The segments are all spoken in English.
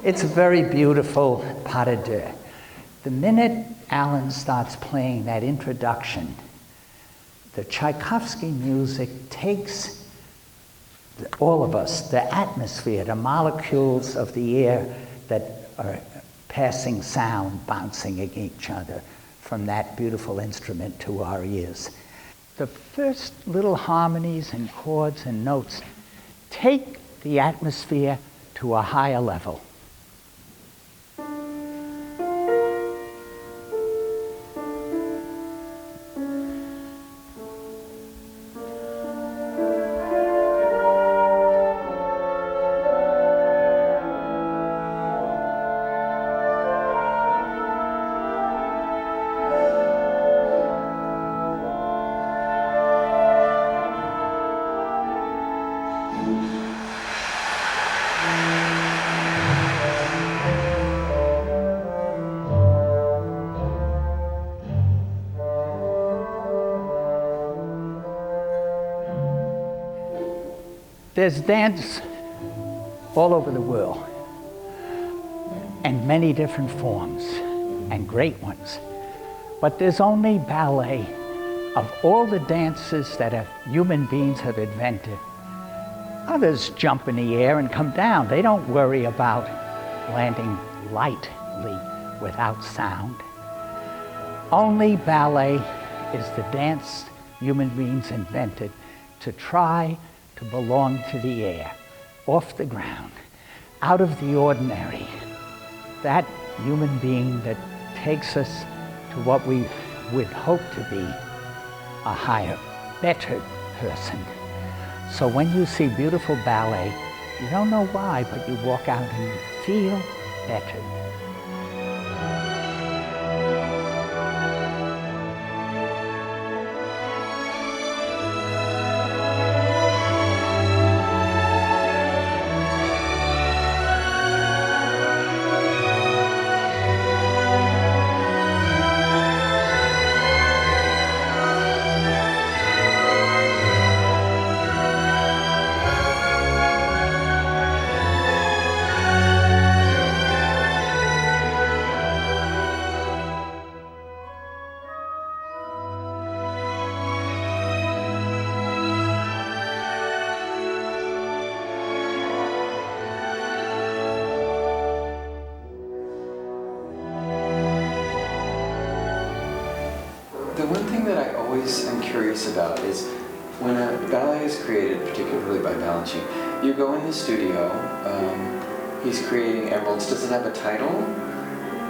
It's a very beautiful pas de deux. The minute Alan starts playing that introduction, the Tchaikovsky music takes all of us, the atmosphere, the molecules of the air that are passing sound, bouncing against each other from that beautiful instrument to our ears. The first little harmonies and chords and notes take the atmosphere to a higher level. There's dance all over the world, and many different forms, and great ones. But there's only ballet. Of all the dances that human beings have invented, others jump in the air and come down. They don't worry about landing lightly without sound. Only ballet is the dance human beings invented to try to belong to the air, off the ground, out of the ordinary. That human being that takes us to what we would hope to be a higher, better person. So when you see beautiful ballet, you don't know why, but you walk out and you feel better. The one thing that I always am curious about is when a ballet is created, particularly by Balanchine, you go in the studio, he's creating Emeralds. Does it have a title?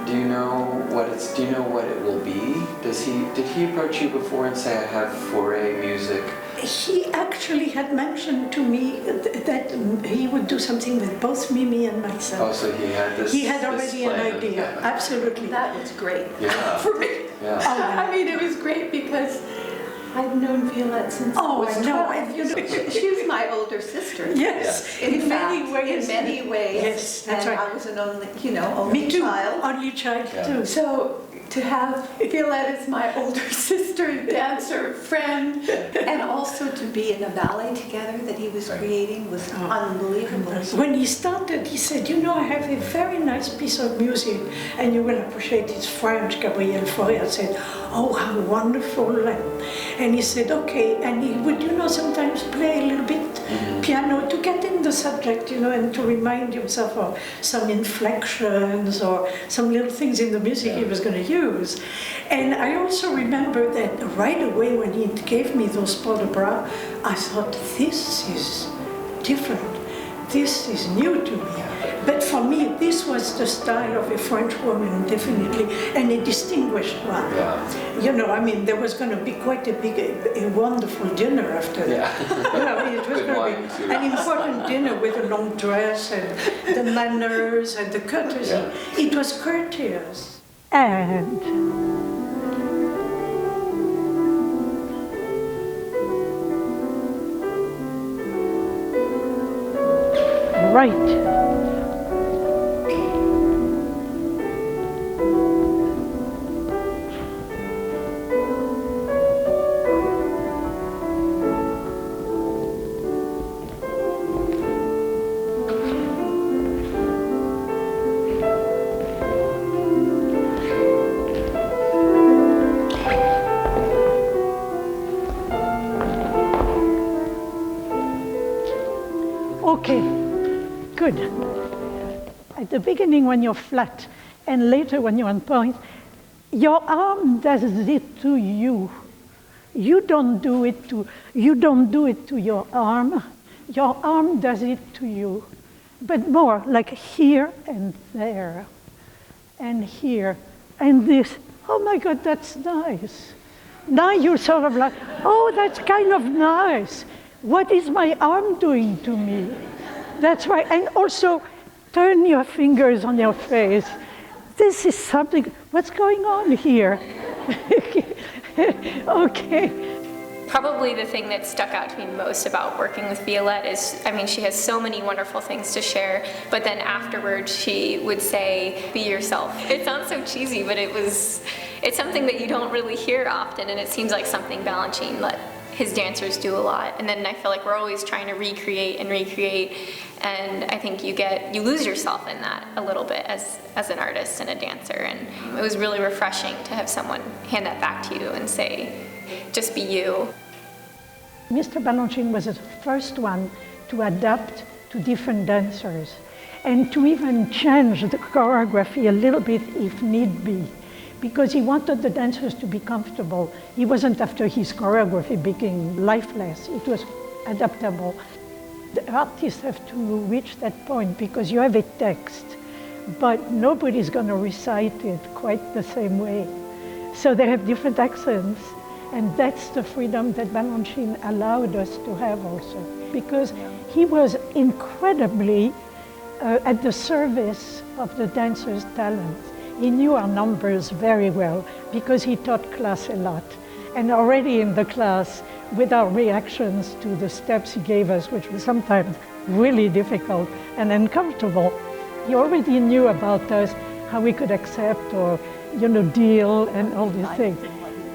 Do you know what it will be? Did he approach you before and say, I have foray music? He actually had mentioned to me that he would do something with both Mimi and myself. Oh, so he had this. He had already an idea, absolutely. That was great for me. Yeah. I mean, it was great because I've known Violetta since I was 12. She was my older sister. Yes, in many ways. In many ways. Yes, that's and right. I was an only Me too. child. Only child too. So to have Violetta as my older sister, dancer, friend, and also to be in a ballet together that he was creating was unbelievable. When he started, he said, you know, I have a very nice piece of music, and you will appreciate it's French. Gabriel Fauré said, oh, how wonderful. And he said, okay, and he would, sometimes play a little bit piano to get in the subject, and to remind himself of some inflections or some little things in the music he was going to use. And I also remember that right away when he gave me those pas de bras, I thought, this is different. This is new to me. But for me, this was the style of a French woman, definitely, and a distinguished one. There was going to be quite a wonderful dinner after that. It was going to be an important dinner with a long dress and the manners and the courtesy. It was courteous. And right. At the beginning when you're flat, and later when you're on point, your arm does it to you. You don't do it to your arm. Your arm does it to you. But more like here and there, and here, and this. Oh my God, that's nice. Now you're sort of like, oh, that's kind of nice. What is my arm doing to me? That's right. And also, turn your fingers on your face. This is something, what's going on here? Okay. Probably the thing that stuck out to me most about working with Violetta is, I mean, she has so many wonderful things to share, but then afterwards she would say, be yourself. It sounds so cheesy, but it's something that you don't really hear often, and it seems like something Balanchine let his dancers do a lot. And then I feel like we're always trying to recreate, and I think you lose yourself in that a little bit as an artist and a dancer, and it was really refreshing to have someone hand that back to you and say, just be you. Mr. Balanchine was the first one to adapt to different dancers and to even change the choreography a little bit if need be, because he wanted the dancers to be comfortable. He wasn't after his choreography being lifeless, it was adaptable. The artists have to reach that point because you have a text, but nobody's going to recite it quite the same way. So they have different accents. And that's the freedom that Balanchine allowed us to have also, because he was incredibly at the service of the dancers' talents. He knew our numbers very well because he taught class a lot. And already in the class, with our reactions to the steps he gave us, which was sometimes really difficult and uncomfortable, he already knew about us, how we could accept or, deal and all these things.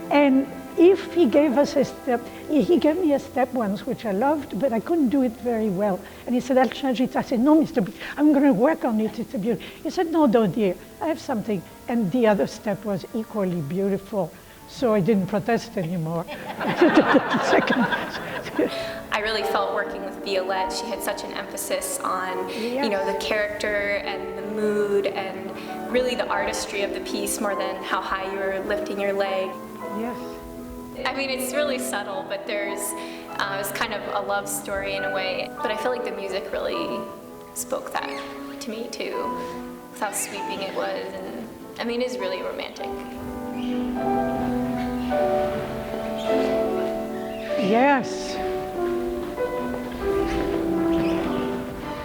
And if he gave us a step, he gave me a step once, which I loved, but I couldn't do it very well. And he said, I'll change it. I said, no, Mr. B, I'm going to work on it. It's a beauty. He said, no, dear, I have something. And the other step was equally beautiful. So I didn't protest anymore. I really felt working with Violetta, she had such an emphasis on, the character and the mood and really the artistry of the piece more than how high you were lifting your leg. Yes. I mean, it's really subtle, but it's kind of a love story in a way. But I feel like the music really spoke that to me too, with how sweeping it was, and I mean, it is really romantic. Yes.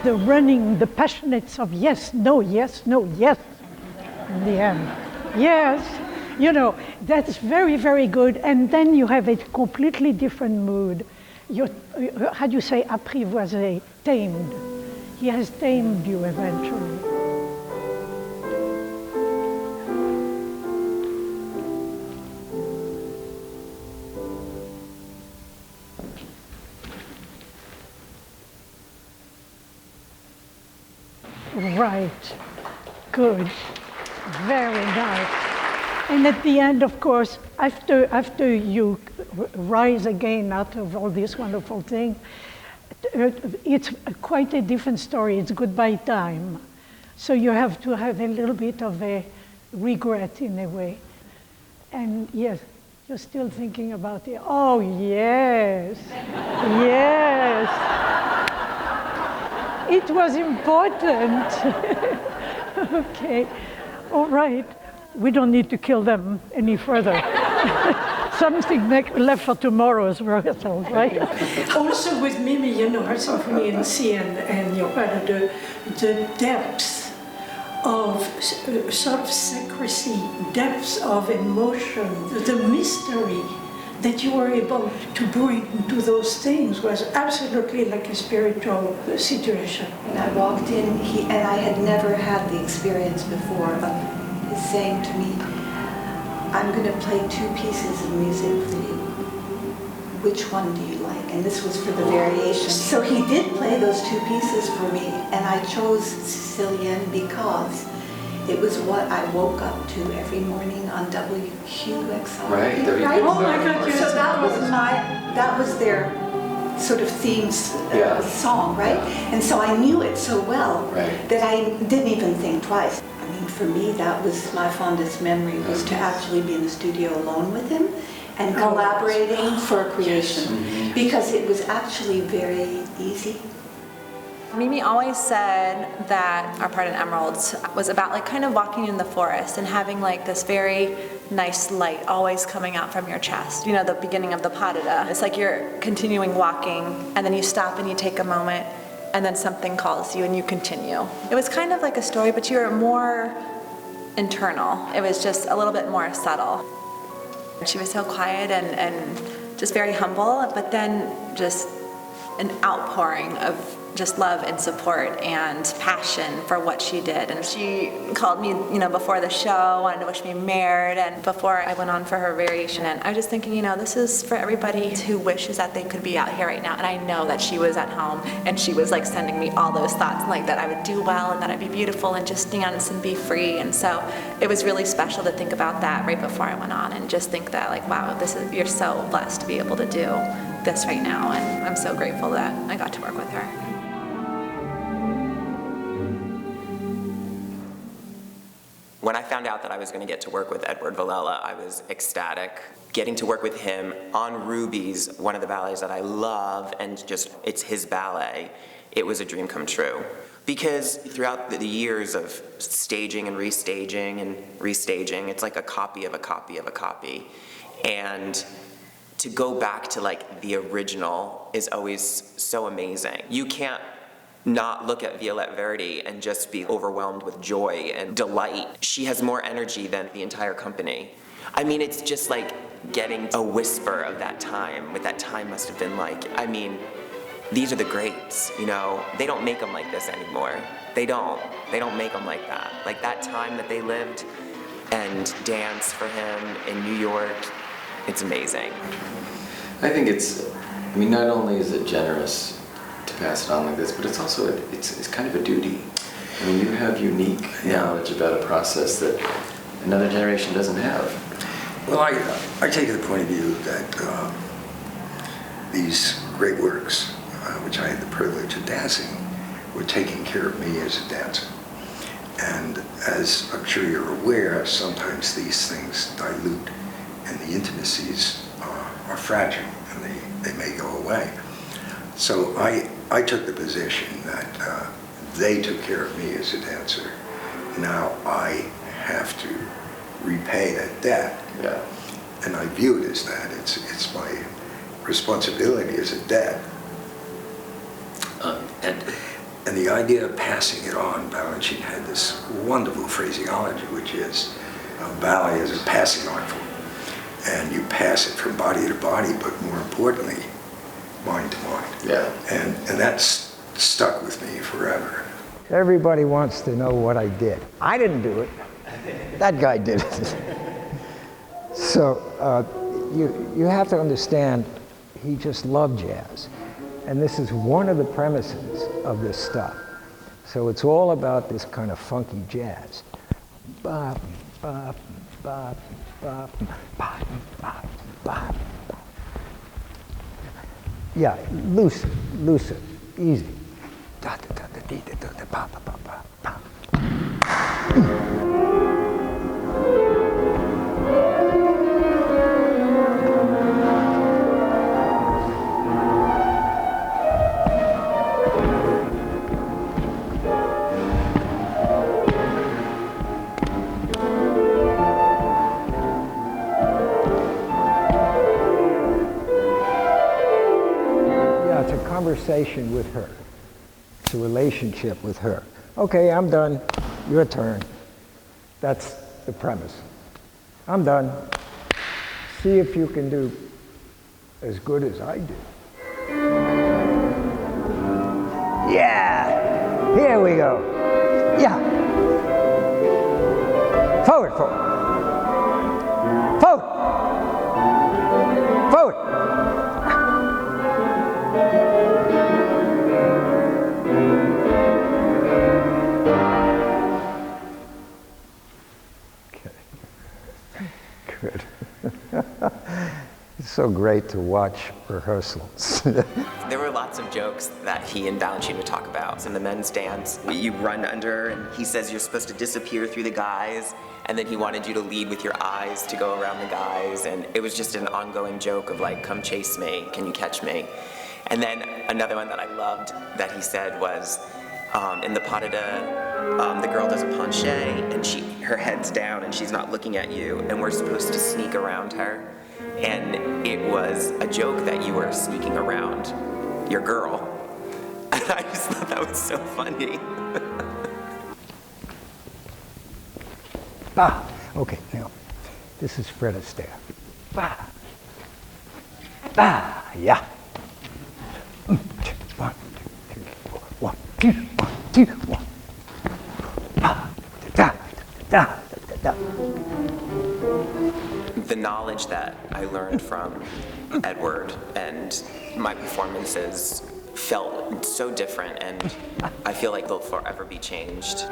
The running, the passionates of yes, no, yes, no, yes, in the end. Yes. That's very, very good. And then you have a completely different mood. How do you say apprivoisé, tamed? He has tamed you eventually. Right. Good. Very nice. And at the end, of course, after you rise again out of all this wonderful thing, it's quite a different story. It's goodbye time. So you have to have a little bit of a regret in a way. And yes, you're still thinking about it. Oh, yes. Yes. It was important. Okay. All right. We don't need to kill them any further. Something left for tomorrow's rehearsal, right? Also with Mimi, her symphony in C and your partner, the depth of sort of secrecy, depth of emotion, the mystery that you were able to bring to those things was absolutely like a spiritual situation. And I walked in, and I had never had the experience before of his saying to me, I'm going to play 2 pieces of music for you. Which one do you like? And this was for the variation. So he did play those 2 pieces for me, and I chose Sicilian because it was what I woke up to every morning on WQXR. Right, Oh my God, So that was their sort of theme song, right? And so I knew it so well that I didn't even think twice. I mean, for me, that was my fondest memory, was to actually be in the studio alone with him and collaborating for creation, because it was actually very easy. Mimi always said that our part in Emeralds was about like kind of walking in the forest and having like this very nice light always coming out from your chest. You know, the beginning of the pas de deux. It's like you're continuing walking and then you stop and you take a moment and then something calls you and you continue. It was kind of like a story, but you were more internal. It was just a little bit more subtle. She was so quiet and just very humble, but then just an outpouring of just love and support and passion for what she did. And she called me, you know, before the show, wanted to wish me married, and before I went on for her variation. And I was just thinking, you know, this is for everybody who wishes that they could be out here right now. And I know that she was at home and she was like sending me all those thoughts, like that I would do well and that I'd be beautiful and just dance and be free. And so it was really special to think about that right before I went on and just think that, like, wow, you're so blessed to be able to do this right now. And I'm so grateful that I got to work with her. When I found out that I was going to get to work with Edward Violetta, I was ecstatic. Getting to work with him on Rubies, one of the ballets that I love, and just, it's his ballet, it was a dream come true. Because throughout the years of staging and restaging, it's like a copy of a copy of a copy. And to go back to like the original is always so amazing. You can't not look at Violetta Verdy and just be overwhelmed with joy and delight. She has more energy than the entire company. I mean, it's just like getting a whisper of that time, what that time must have been like. I mean, these are the greats, you know? They don't make them like this anymore. They don't make them like that. Like that time that they lived and danced for him in New York, it's amazing. I think I mean, not only is it generous to pass it on like this, but it's also, it's kind of a duty. I mean, you have unique knowledge about a process that another generation doesn't have. Well, I take the point of view that these great works, which I had the privilege of dancing, were taking care of me as a dancer. And as I'm sure you're aware, sometimes these things dilute and the intimacies are fragile and they may go away. So I took the position that they took care of me as a dancer. Now I have to repay that debt. Yeah. And I view it as that. It's my responsibility as a debt. And the idea of passing it on, Balanchine had this wonderful phraseology, which is ballet is a passing art form. And you pass it from body to body, but more importantly, mind to mind. Yeah. And that's stuck with me forever. Everybody wants to know what I did. I didn't do it. That guy did it. So you have to understand, he just loved jazz. And this is one of the premises of this stuff. So it's all about this kind of funky jazz. Bop, bop, bop, bop, bop, bop, bop. Yeah, loose, easy. Da da da da da da da ba ba ba ba ba. Conversation with her. It's a relationship with her. Okay, I'm done. Your turn. That's the premise. I'm done. See if you can do as good as I do. Yeah! Here we go. Yeah. Forward, forward. Forward. Forward. Good. It's so great to watch rehearsals. There of jokes that he and Balanchine would talk about. In the men's dance, you run under, and he says you're supposed to disappear through the guys, and then he wanted you to lead with your eyes to go around the guys, and it was just an ongoing joke of like, come chase me, can you catch me? And then another one that I loved that he said was, in the pas de deux, the girl does a penché, and her head's down and she's not looking at you, and we're supposed to sneak around her. And it was a joke that you were sneaking around your girl. And I just thought that was so funny. Okay, now, this is Fred Astaire. Yeah. 1, 2, 3, 4. 1, 2, 1, 2, 1. The knowledge that I learned from Edward and my performances felt so different, and I feel like they'll forever be changed.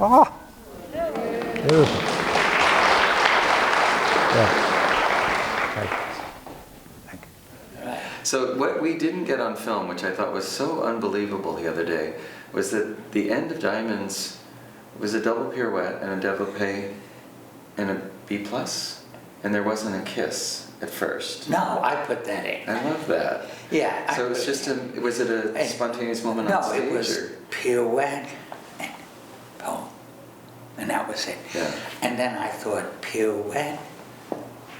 Oh, beautiful. Yeah. So what we didn't get on film, which I thought was so unbelievable the other day, was that the end of Diamonds was a double pirouette and a développé and a B+, and there wasn't a kiss at first. No, I put that in. I love that. Yeah. So it was just was it a spontaneous moment on stage? No, it was or? pirouette and boom, and that was it. Yeah. And then I thought pirouette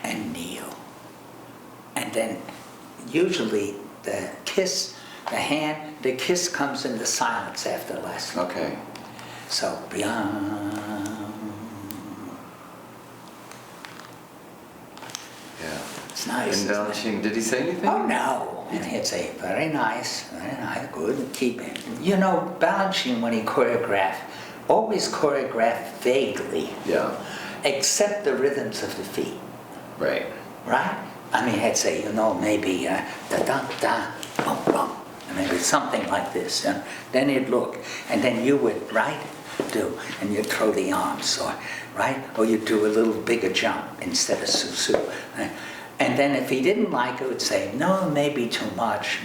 and kneel, and then usually the kiss, the kiss comes in the silence after the last one. Okay. So beyond. Yeah. It's nice. And Balanchine, did he say anything? Oh no, and he'd say very nice, good, keep it. You know, Balanchine, when he choreographed, always choreographed vaguely. Yeah. Except the rhythms of the feet. Right. Right? I mean, he'd say, maybe da-da-da, bum-bum, maybe something like this. And then he'd look, and then you would, right, do, and you'd throw the arms, right? Or you'd do a little bigger jump instead of su-su. And then if he didn't like it, would say, no, maybe too much,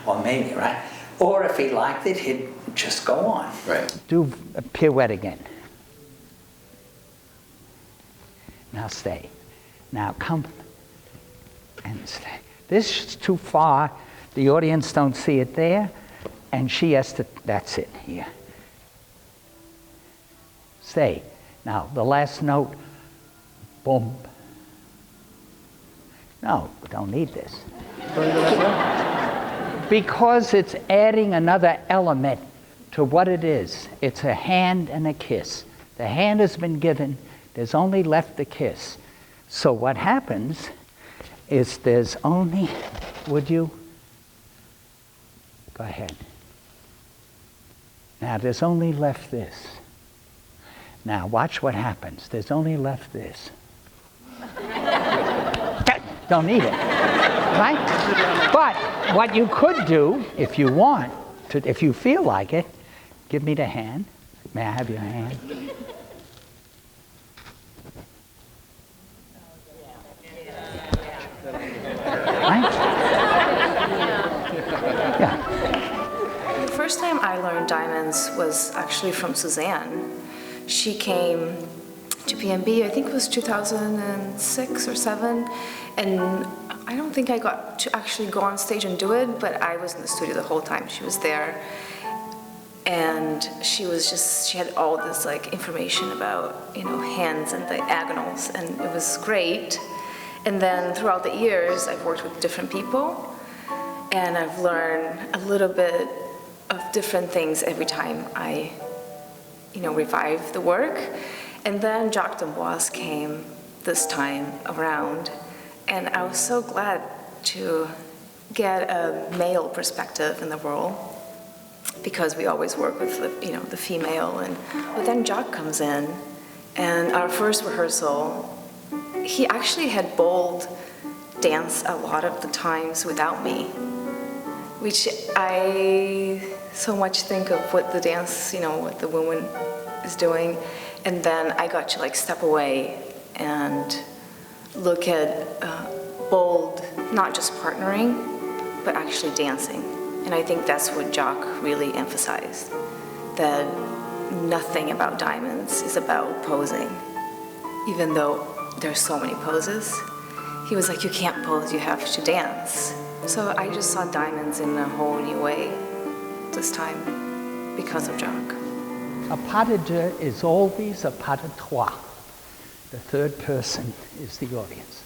or maybe, right? Or if he liked it, he'd just go on. Right. Do a pirouette again. Now stay. Now come and stay. This is too far. The audience don't see it there. And she has to, that's it, here. Stay. Now, the last note, boom. No, we don't need this. Because it's adding another element to what it is. It's a hand and a kiss. The hand has been given, there's only left the kiss. So what happens is there's only, would you? Go ahead. Now there's only left this. Now watch what happens. There's only left this. Don't need it, right? But what you could do, if you want, if you feel like it, give me the hand. May I have your hand? Right? Yeah. The first time I learned Diamonds was actually from Suzanne. She came to PMB, I think it was 2006 or 7, and I don't think I got to actually go on stage and do it, but I was in the studio the whole time she was there. And she had all this like information about, hands and diagonals, and it was great. And then throughout the years, I've worked with different people, and I've learned a little bit of different things every time I, revive the work. And then Jacques D'Amboise came this time around, and I was so glad to get a male perspective in the role, because we always work with the female. But then Jacques comes in, and our first rehearsal, he actually had Boal dance a lot of the times without me, which I so much think of what the dance, what the woman is doing. And then I got to step away and look at Boal not just partnering, but actually dancing. And I think that's what Jacques really emphasized, that nothing about Diamonds is about posing. Even though there's so many poses, he was like, you can't pose, you have to dance. So I just saw Diamonds in a whole new way this time because of Jacques. A pas de deux is always a pas de trois. The third person is the audience.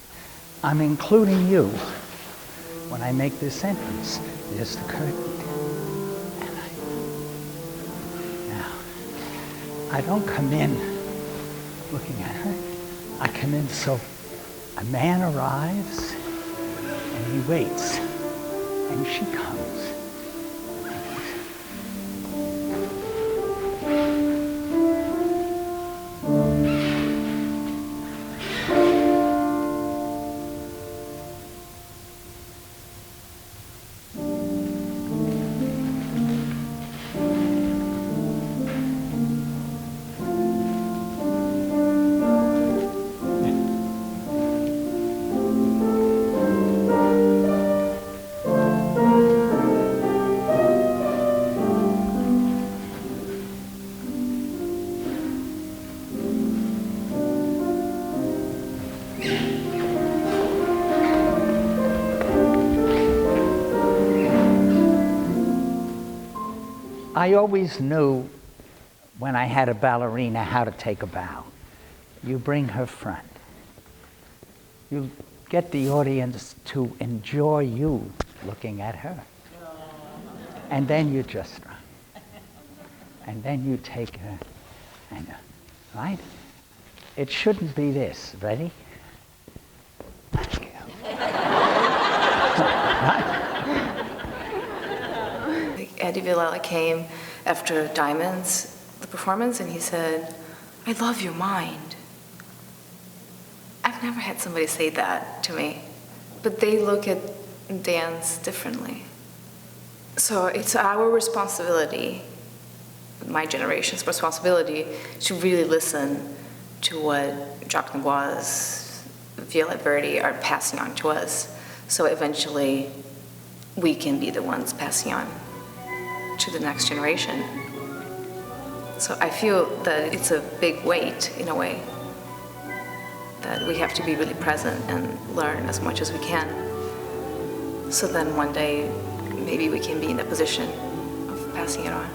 I'm including you when I make this entrance. There's the curtain. And now, I don't come in looking at her. I come in so a man arrives and he waits and she comes. I always knew when I had a ballerina how to take a bow. You bring her front. You get the audience to enjoy you looking at her. And then you just run. And then you take her, and right? It shouldn't be this. Ready? Thank you. Right? Eddie Violetta came after Diamonds, the performance, and he said, I love your mind. I've never had somebody say that to me, but they look at dance differently. So it's our responsibility, my generation's responsibility, to really listen to what Jacques Dubois, Violetta Verdy are passing on to us, so eventually we can be the ones passing on to the next generation. So I feel that it's a big weight, in a way, that we have to be really present and learn as much as we can. So then one day, maybe we can be in a position of passing it on.